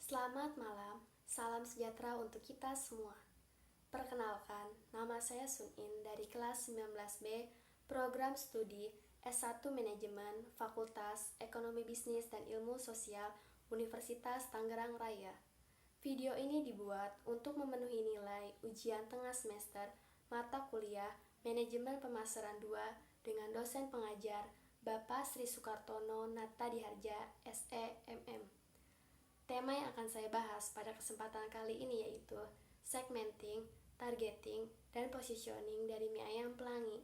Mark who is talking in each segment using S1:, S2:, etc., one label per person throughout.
S1: Selamat malam, salam sejahtera untuk kita semua. Perkenalkan, nama saya Sunin dari kelas 19B, program studi S1 Manajemen, Fakultas Ekonomi Bisnis dan Ilmu Sosial, Universitas Tangerang Raya. Video ini dibuat untuk memenuhi nilai ujian tengah semester mata kuliah Manajemen Pemasaran 2 dengan dosen pengajar Bapak Sri Sukartono Natadiharja, SEMM. Tema yang akan saya bahas pada kesempatan kali ini yaitu segmenting, targeting, dan positioning dari mie ayam pelangi.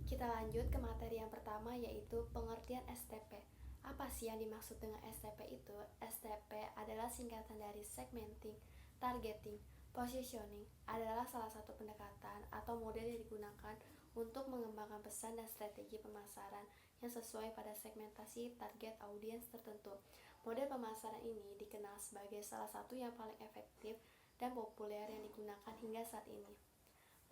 S1: Kita lanjut ke materi yang pertama yaitu pengertian STP. Apa sih yang dimaksud dengan STP itu? STP adalah singkatan dari segmenting, targeting, positioning adalah salah satu pendekatan atau model yang digunakan untuk mengembangkan pesan dan strategi pemasaran yang sesuai pada segmentasi target audiens tertentu. Model pemasaran ini dikenal sebagai salah satu yang paling efektif dan populer yang digunakan hingga saat ini.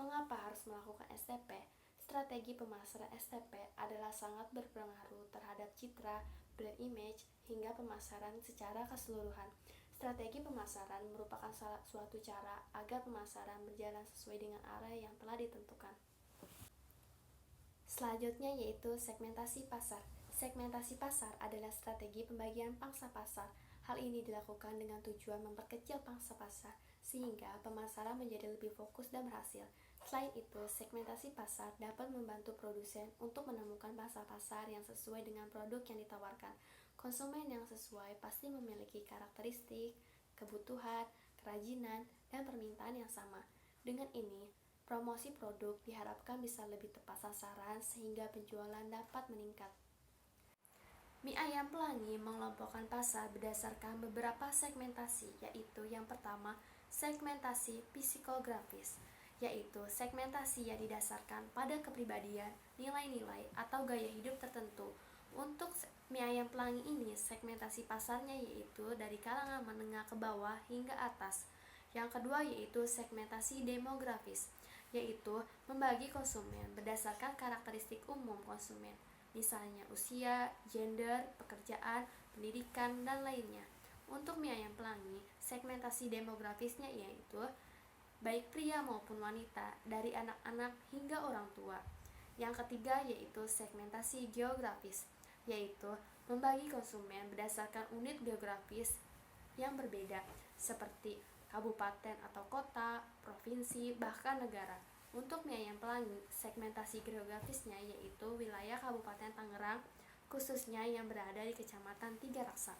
S1: Mengapa harus melakukan STP? Strategi pemasaran STP adalah sangat berpengaruh terhadap citra, brand image, hingga pemasaran secara keseluruhan. Strategi pemasaran merupakan suatu cara agar pemasaran berjalan sesuai dengan arah yang telah ditentukan. Selanjutnya yaitu segmentasi pasar. Segmentasi pasar adalah strategi pembagian pangsa pasar. Hal ini dilakukan dengan tujuan memperkecil pangsa pasar sehingga pemasaran menjadi lebih fokus dan berhasil. Selain itu, segmentasi pasar dapat membantu produsen untuk menemukan pangsa pasar yang sesuai dengan produk yang ditawarkan. Konsumen yang sesuai pasti memiliki karakteristik, kebutuhan, kerajinan, dan permintaan yang sama. Dengan ini, promosi produk diharapkan bisa lebih tepat sasaran sehingga penjualan dapat meningkat. Mie ayam pelangi mengelompokkan pasar berdasarkan beberapa segmentasi, yaitu yang pertama, segmentasi psikografis, yaitu segmentasi yang didasarkan pada kepribadian, nilai-nilai, atau gaya hidup tertentu. Untuk mie ayam pelangi ini, segmentasi pasarnya yaitu dari kalangan menengah ke bawah hingga atas. Yang kedua yaitu segmentasi demografis, yaitu membagi konsumen berdasarkan karakteristik umum konsumen, misalnya usia, gender, pekerjaan, pendidikan, dan lainnya. Untuk mie ayam pelangi, segmentasi demografisnya yaitu baik pria maupun wanita, dari anak-anak hingga orang tua. Yang ketiga yaitu segmentasi geografis, yaitu membagi konsumen berdasarkan unit geografis yang berbeda, seperti kabupaten atau kota, provinsi, bahkan negara. Untuk mie ayam pelangi, segmentasi geografisnya yaitu wilayah Kabupaten Tangerang, khususnya yang berada di Kecamatan Tiga Raksa.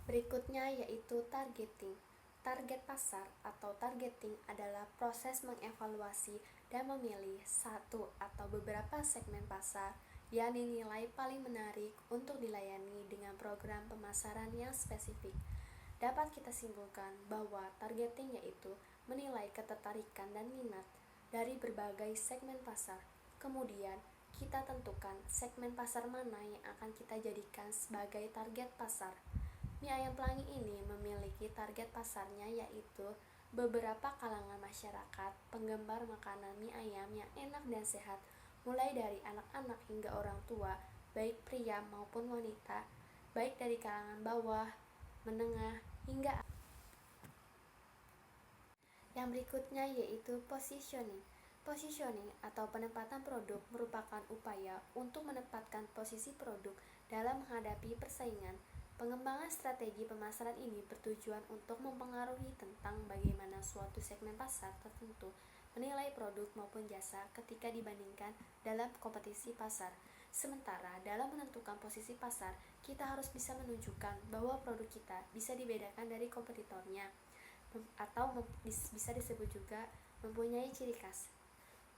S1: Berikutnya yaitu targeting. Target pasar atau targeting adalah proses mengevaluasi dan memilih satu atau beberapa segmen pasar yang dinilai paling menarik untuk dilayani dengan program pemasaran yang spesifik. Dapat kita simpulkan bahwa targeting yaitu menilai ketertarikan dan minat dari berbagai segmen pasar. Kemudian, kita tentukan segmen pasar mana yang akan kita jadikan sebagai target pasar. Mie ayam pelangi ini memiliki target pasarnya yaitu beberapa kalangan masyarakat, penggemar makanan mie ayam yang enak dan sehat, mulai dari anak-anak hingga orang tua, baik pria maupun wanita, baik dari kalangan bawah, menengah, hingga. Yang berikutnya yaitu positioning. Positioning atau penempatan produk merupakan upaya untuk menempatkan posisi produk dalam menghadapi persaingan. Pengembangan strategi pemasaran ini bertujuan untuk mempengaruhi tentang bagaimana suatu segmen pasar tertentu menilai produk maupun jasa ketika dibandingkan dalam kompetisi pasar. Sementara dalam menentukan posisi pasar, kita harus bisa menunjukkan bahwa produk kita bisa dibedakan dari kompetitornya, atau bisa disebut juga mempunyai ciri khas.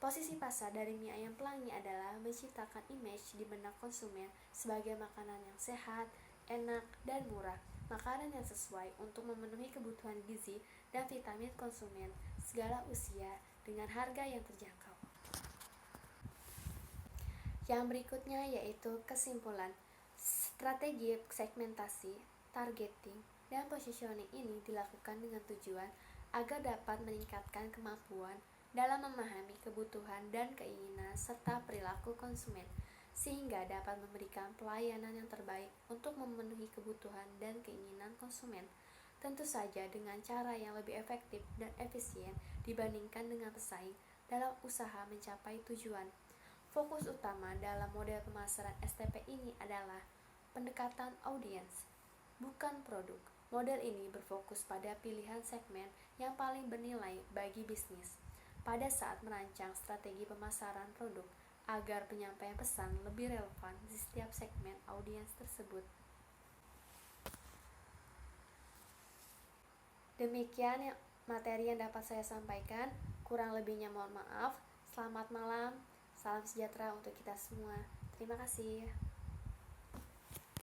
S1: Posisi pasar dari mie ayam pelangi adalah menciptakan image di benak konsumen sebagai makanan yang sehat, enak, dan murah, makanan yang sesuai untuk memenuhi kebutuhan gizi dan vitamin konsumen segala usia dengan harga yang terjangkau. Yang berikutnya yaitu kesimpulan. Strategi segmentasi, targeting, dan positioning ini dilakukan dengan tujuan agar dapat meningkatkan kemampuan dalam memahami kebutuhan dan keinginan serta perilaku konsumen. sehingga dapat memberikan pelayanan yang terbaik untuk memenuhi kebutuhan dan keinginan konsumen. Tentu saja dengan cara yang lebih efektif dan efisien dibandingkan dengan pesaing dalam usaha mencapai tujuan. Fokus utama dalam model pemasaran STP ini adalah pendekatan audiens, bukan produk. Model ini berfokus pada pilihan segmen yang paling bernilai bagi bisnis pada saat merancang strategi pemasaran produk agar penyampaian pesan lebih relevan di setiap segmen audiens tersebut. Demikian materi yang dapat saya sampaikan. Kurang lebihnya mohon maaf. Selamat malam. Salam sejahtera untuk kita semua. Terima kasih.